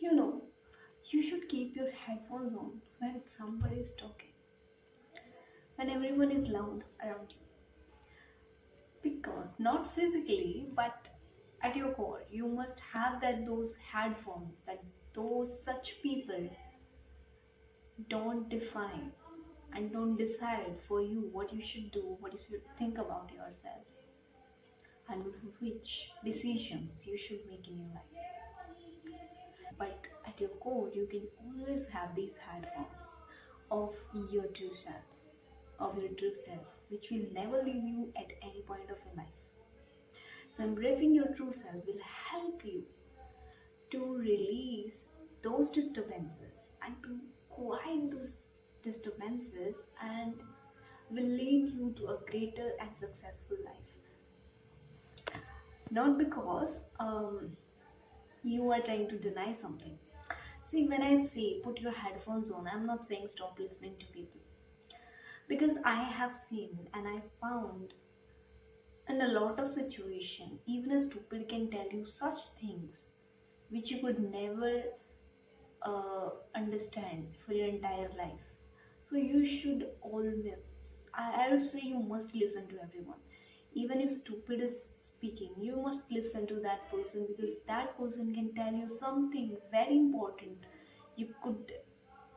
You know, you should keep your headphones on when somebody is talking, when everyone is loud around you. Because not physically, but at your core, you must have that those headphones that those such people don't define and don't decide for you what you should do, what you should think about yourself, and which decisions you should make in your life. But at your core, you can always have these headphones of your true self, which will never leave you at any point of your life. So, embracing your true self will help you to release those disturbances and to quiet those disturbances and will lead you to a greater and successful life. Not because you are trying to deny something. See, when I say put your headphones on, I'm not saying stop listening to people. Because I have seen and I found in a lot of situation, even a stupid can tell you such things which you could never understand for your entire life. So you should always, I would say you must listen to everyone. Even if stupid is speaking, you must listen to that person because that person can tell you something very important you could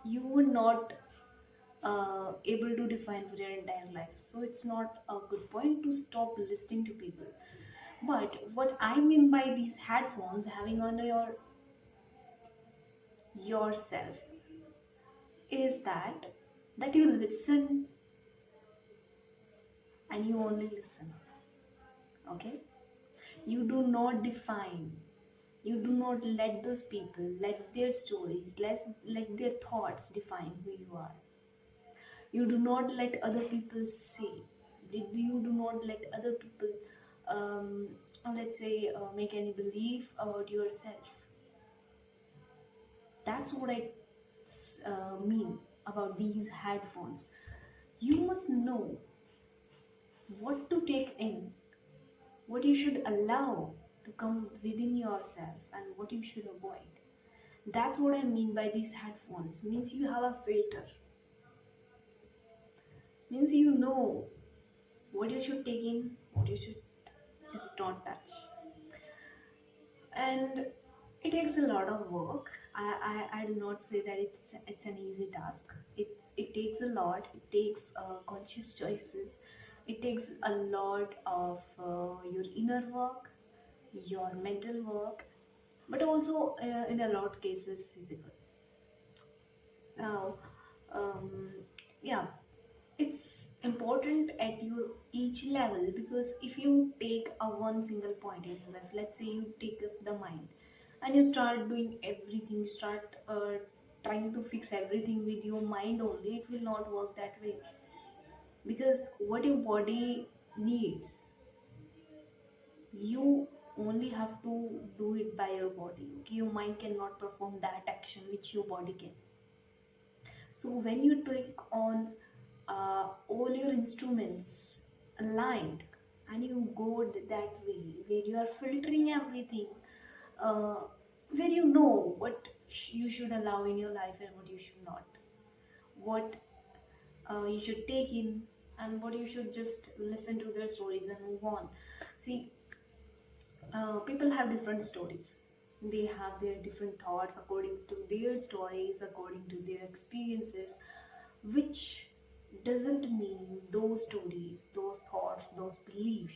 you were not able to define for your entire life. So it's not a good point to stop listening to people. But what I mean by these headphones having on yourself is that you listen and you only listen. Okay? You do not define. You do not let those people, let their stories, let their thoughts define who you are. You do not let other people say. You do not let other people, um, let's say, make any belief about yourself. That's what I mean about these headphones. You must know what to take in, what you should allow to come within yourself, and what you should avoid. That's what I mean by these headphones. Means you have a filter. Means you know what you should take in, what you should just not touch. And it takes a lot of work. I do not say that it's an easy task. It takes a lot. It takes conscious choices. It takes a lot of your inner work, your mental work, but also in a lot of cases physical. Now, um, yeah, it's important at your each level because if you take a one single point in your life, let's say you take up the mind and you start doing everything, you start trying to fix everything with your mind only, it will not work that way because what your body needs, you only have to do it by your body. Okay, your mind cannot perform that action which your body can. So when you take on all your instruments aligned and you go that way where you are filtering everything, uh, where you know what you should allow in your life and what you should not, what you should take in and what you should just listen to their stories and move on. See, people have different stories. They have their different thoughts according to their stories, according to their experiences, which doesn't mean those stories, those thoughts, those beliefs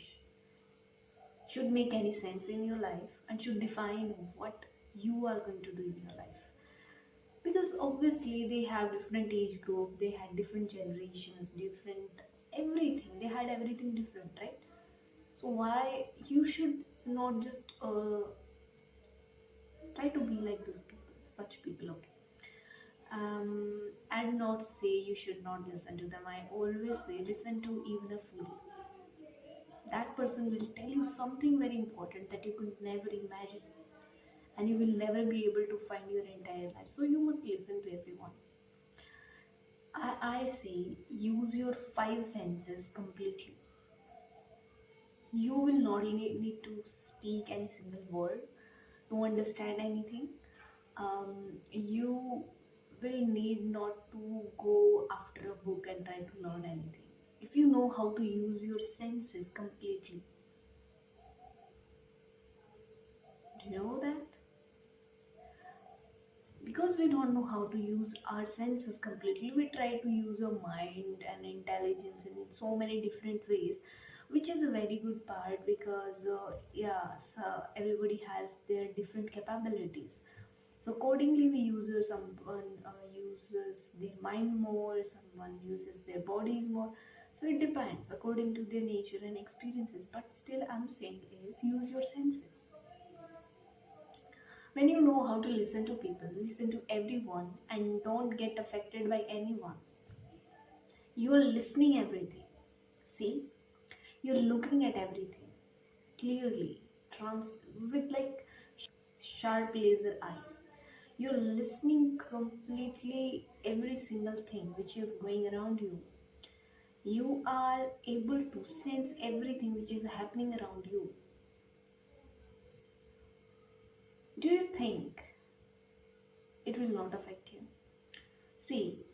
should make any sense in your life and should define what you are going to do in your life. Because obviously they have different age group, they had different generations, different everything. They had everything different, right? So why you should not just try to be like those people, such people, okay? I do not say you should not listen to them. I always say listen to even a fool. That person will tell you something very important that you could never imagine, and you will never be able to find your entire life. So you must listen to everyone. I say use your five senses completely. You will not need to speak any single word to understand anything. You will need not to go after a book and try to learn anything. If you know how to use your senses completely, do you know that? Because we don't know how to use our senses completely, we try to use our mind and intelligence in so many different ways, which is a very good part because yes, everybody has their different capabilities. So accordingly, we use someone uses their mind more, someone uses their bodies more. So it depends according to their nature and experiences. But still, I'm saying is use your senses. When you know how to listen to people, listen to everyone, and don't get affected by anyone, you are listening everything. See, you're looking at everything clearly, with like sharp laser eyes. You're listening completely every single thing which is going around you. You are able to sense everything which is happening around you. Do you think it will not affect you? See,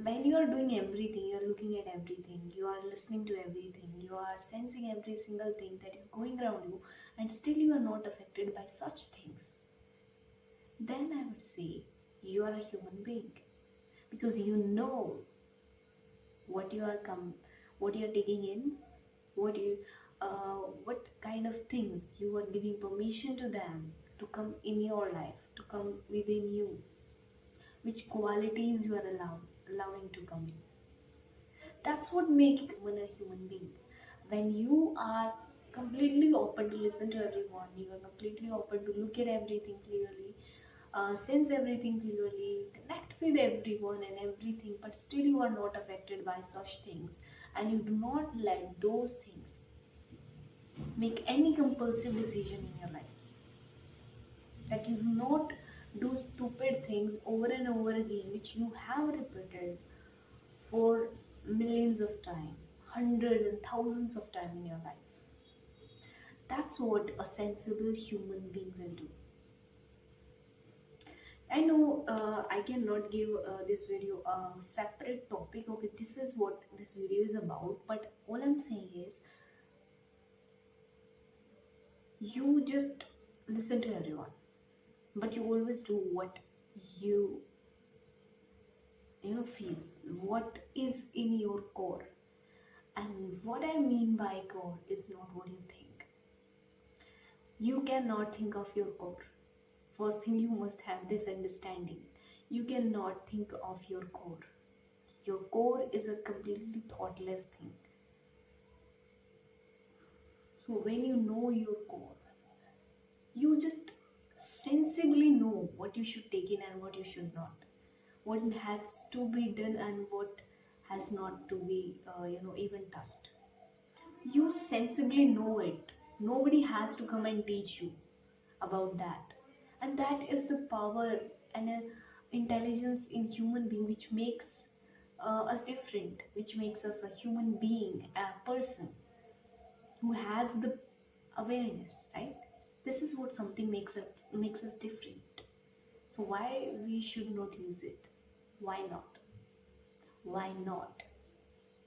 when you are doing everything, you are looking at everything, you are listening to everything, you are sensing every single thing that is going around you, and still you are not affected by such things, then I would say you are a human being because you know what you are what you are taking in, what you what kind of things you are giving permission to them to come in your life, to come within you, which qualities you are allowing to come in. That's what makes human a human being. When you are completely open to listen to everyone, you are completely open to look at everything clearly, sense everything clearly, connect with everyone and everything, but still you are not affected by such things, and you do not let those things make any compulsive decision in your life. That you do not do stupid things over and over again, which you have repeated for millions of times, hundreds and thousands of times in your life. That's what a sensible human being will do. I know I cannot give this video a separate topic. Okay, this is what this video is about. But all I'm saying is, you just listen to everyone, but you always do what you feel, what is in your core. And what I mean by core is not what you think. You cannot think of your core. First thing, you must have this understanding. You cannot think of your core. Your core is a completely thoughtless thing. So when you know your core, you just sensibly know what you should take in and what you should not. What has to be done and what has not to be, even touched. You sensibly know it. Nobody has to come and teach you about that. And that is the power and intelligence in human being which makes us different, which makes us a human being, a person who has the awareness, right? This is what something makes us different. So why we should not use it? Why not? Why not?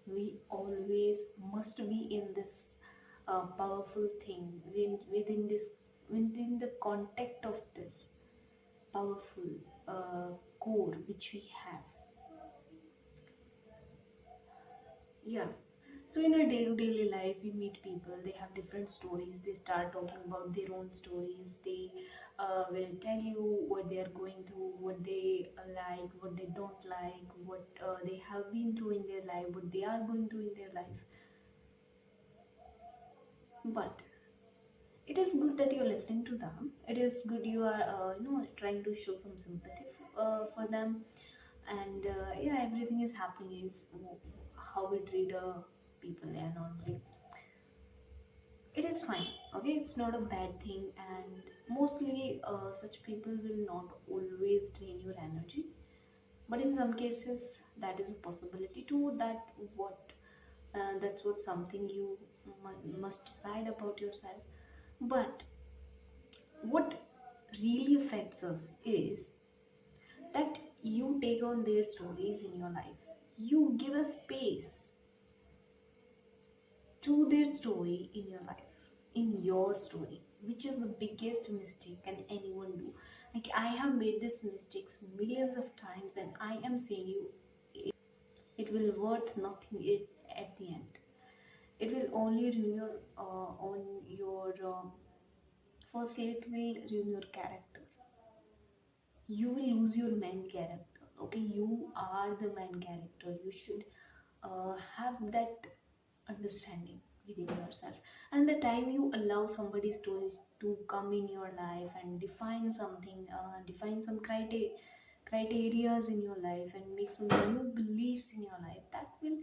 We always must be in this powerful thing, within the context of this powerful core which we have. Yeah. So in our day-to-day life, we meet people. They have different stories. They start talking about their own stories. They will tell you what they are going through, what they like, what they don't like, what they have been through in their life, what they are going through in their life. But it is good that you're listening to them. It is good you are, trying to show some sympathy for them. And yeah, everything is happening is how we treat people. Yeah, normally it is fine. Okay, it's not a bad thing, and mostly such people will not always drain your energy. But in some cases, that is a possibility too. That's what something you must decide about yourself. But what really affects us is that you take on their stories in your life. You give a space to their story in your life, in your story, which is the biggest mistake can anyone do. Like, I have made these mistakes millions of times, and I am saying you, it will worth nothing at the end. It will only ruin your on your firstly, it will ruin your character. You will lose your main character. Okay, you are the main character. You should have that understanding within yourself. And the time you allow somebody's stories to come in your life and define something, define some criterias in your life and make some new beliefs in your life, that will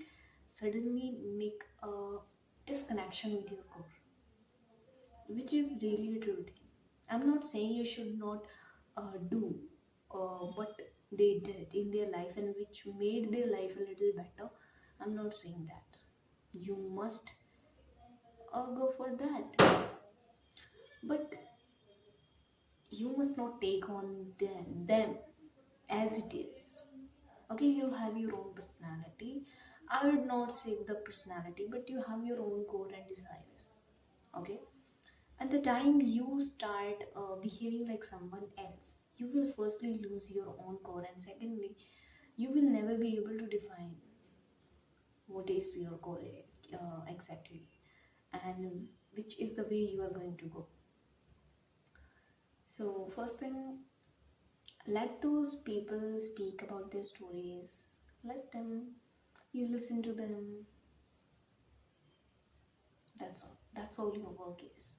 suddenly make a disconnection with your core, which is really a true thing. I'm not saying you should not do what they did in their life and which made their life a little better. I'm not saying that. You must go for that. But you must not take on them as it is. Okay, you have your own personality. I would not say the personality, but you have your own core and desires. Okay, at the time you start behaving like someone else, you will firstly lose your own core, and secondly, you will never be able to define what is your core exactly and which is the way you are going to go. So, first thing, let those people speak about their stories. Let them, you listen to them. That's all. That's all your work is.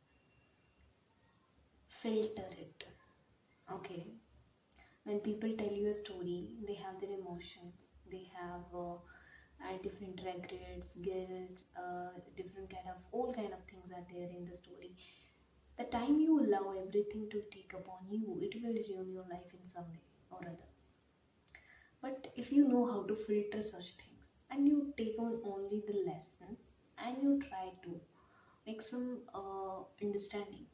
Filter it. Okay. When people tell you a story, they have their emotions, they have different regrets, guilt, different kind of all kind of things are there in the story. The time you allow everything to take upon you, it will ruin your life in some way or other. But if you know how to filter such things and you take on only the lessons and you try to make some understanding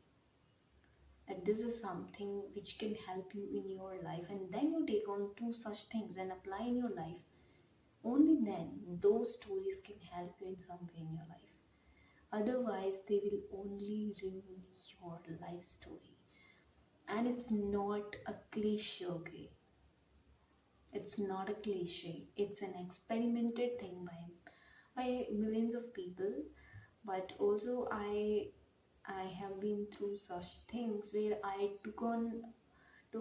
that this is something which can help you in your life, and then you take on two such things and apply in your life, only then those stories can help you in some way in your life. Otherwise they will only ruin your life story. And it's not a cliche, okay? It's not a cliche, it's an experimented thing by millions of people. But also I have been through such things where I took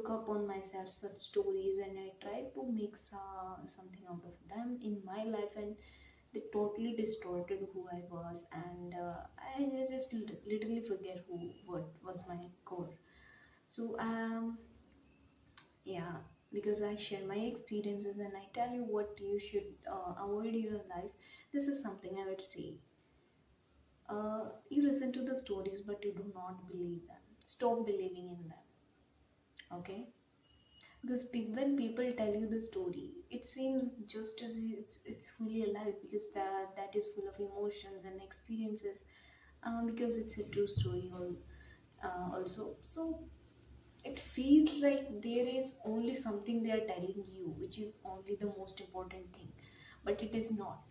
upon myself such stories and I tried to make something out of them in my life, and they totally distorted who I was, and I just literally forget who what was my core. So yeah, because I share my experiences and I tell you what you should avoid in your life. This is something I would say. You listen to the stories, but you do not believe them. Stop believing in them. Okay, because when people tell you the story, it seems just as it's fully alive, because that is full of emotions and experiences, because it's a true story also. So it feels like there is only something they are telling you which is only the most important thing, but it is not.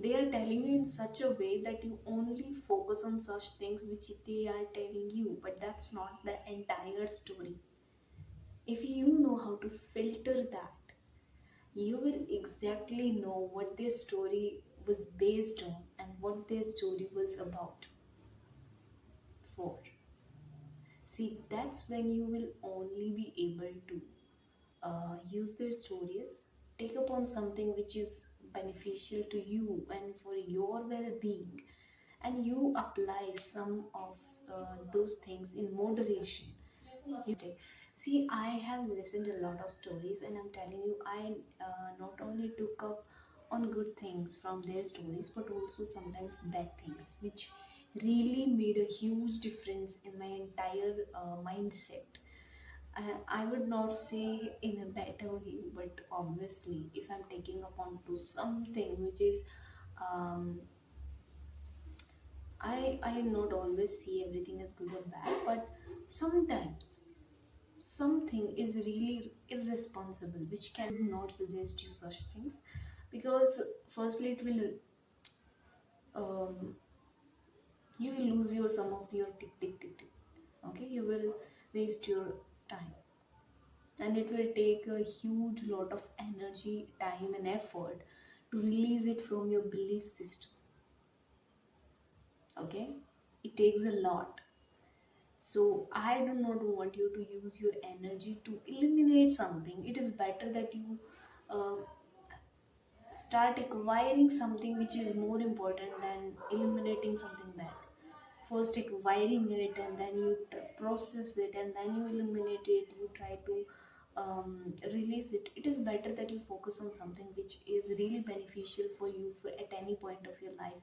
They are telling you in such a way that you only focus on such things which they are telling you, but that's not the entire story. If you know how to filter that, you will exactly know what their story was based on and what their story was about for. See, that's when you will only be able to use their stories, take upon something which is beneficial to you and for your well being, and you apply some of those things in moderation. See, I have listened a lot of stories, and I'm telling you, I not only took up on good things from their stories, but also sometimes bad things, which really made a huge difference in my entire mindset. I would not say in a better way, but obviously, if I'm taking up onto something which is um, I not always see everything as good or bad, but sometimes something is really irresponsible, which can not suggest you such things, because firstly it will um, you will lose your some of your tick tick tick tick. Okay, you will waste your time, and it will take a huge lot of energy, time, and effort to release it from your belief system. Okay, it takes a lot. So I do not want you to use your energy to eliminate something. It is better that you uh, start acquiring something which is more important than eliminating something bad. First acquiring it, and then you process it, and then you eliminate it. You try to release it. It is better that you focus on something which is really beneficial for you for at any point of your life.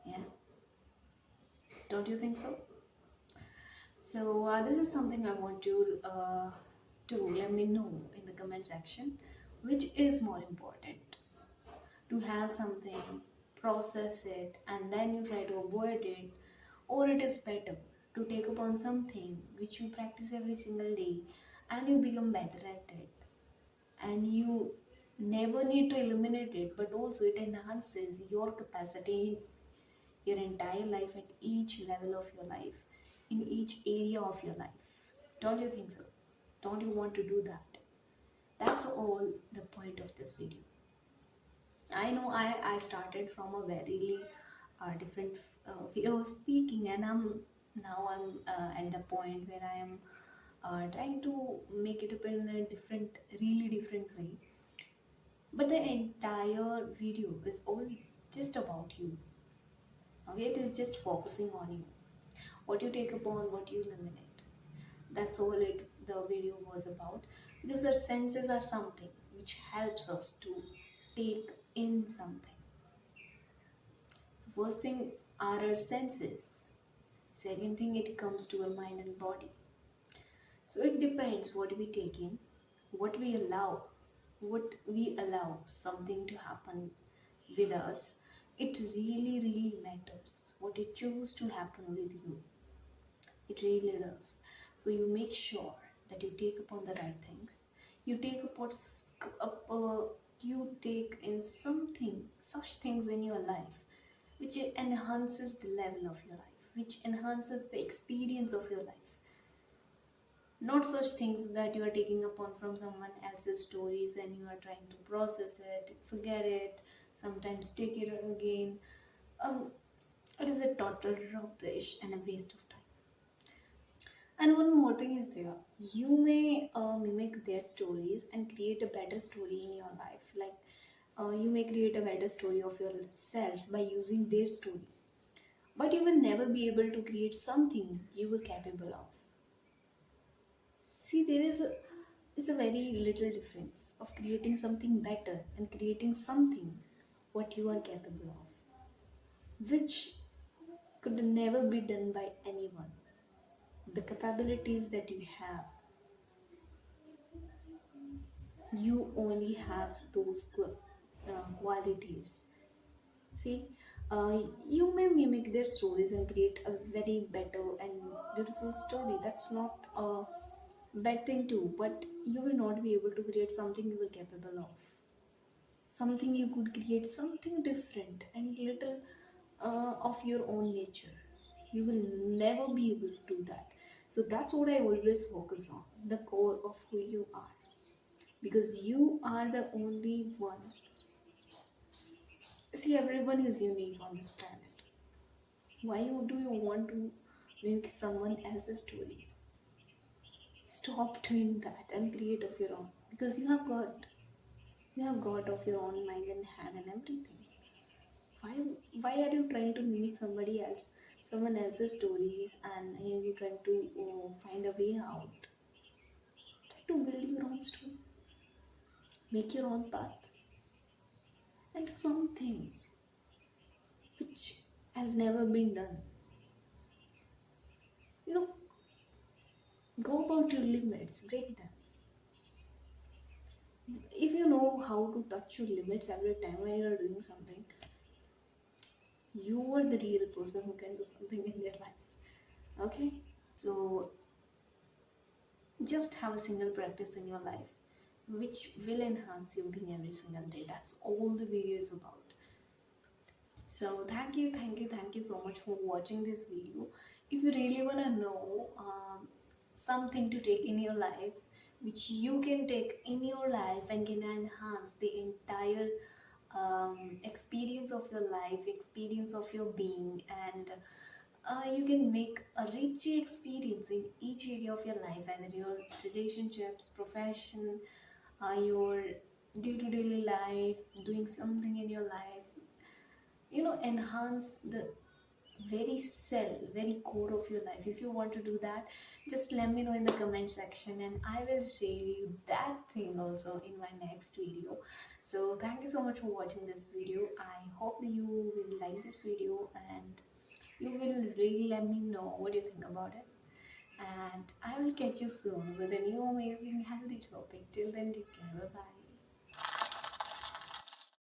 Yeah, don't you think so? So this is something I want you to let me know in the comment section. Which is more important, to have something, process it, and then you try to avoid it, or it is better to take upon something which you practice every single day and you become better at it, and you never need to eliminate it, but also it enhances your capacity your entire life at each level of your life, in each area of your life. Don't you think so? Don't you want to do that? That's all the point of this video. I know I started from a very different way of speaking, and I'm at the point where I am trying to make it up in a different, really different way. But the entire video is all just about you. Okay, it is just focusing on you, what you take upon, what you eliminate. That's all the video was about, because our senses are something which helps us to take in something. So first thing are our senses. Second thing, it comes to our mind and body. So it depends what we take in, what we allow something to happen with us. It really, really matters what you choose to happen with you. It really does. So you make sure that you take upon the right things. You take upon you take in something, such things in your life, which enhances the level of your life, which enhances the experience of your life. Not such things that you are taking upon from someone else's stories and you are trying to process it, forget it, sometimes take it again. Um, it is a total rubbish and a waste of time. And one more thing is there. You may mimic their stories and create a better story in your life. Like you may create a better story of yourself by using their story. But you will never be able to create something you were capable of. See, is a very little difference of creating something better and creating something what you are capable of, which could never be done by anyone. The capabilities that you have, you only have those qualities. See, you may mimic their stories and create a very better and beautiful story. That's not a bad thing too, but you will not be able to create something you were capable of. Something you could create something different and little of your own nature. You will never be able to do that. So that's what I always focus on, the core of who you are, because you are the only one. See, everyone is unique on this planet. Do you want to mimic someone else's stories? Stop doing that and create of your own, because you have got of your own mind and hand and everything. Why why are you trying to mimic someone else's stories, and you trying to find a way out? Try to build your own story, make your own path, and do something which has never been done. You know, go about your limits, break them. If you know how to touch your limits every time when you are doing something, You are the real person who can do something in their life. Okay, so just have a single practice in your life which will enhance your being every single day. That's all the video is about. So thank you so much for watching this video. If you really want to know something to take in your life, which you can take in your life and can enhance the entire experience of your life, experience of your being, and you can make a rich experience in each area of your life, either your relationships, profession, your day-to-day life, doing something in your life, enhance the very cell, very core of your life. If you want to do that, just let me know in the comment section and I will share you that thing also in my next video. So thank you so much for watching this video. I hope that you will like this video and you will really let me know what you think about it. And I will catch you soon with a new amazing healthy topic. Till then, take care. Bye bye.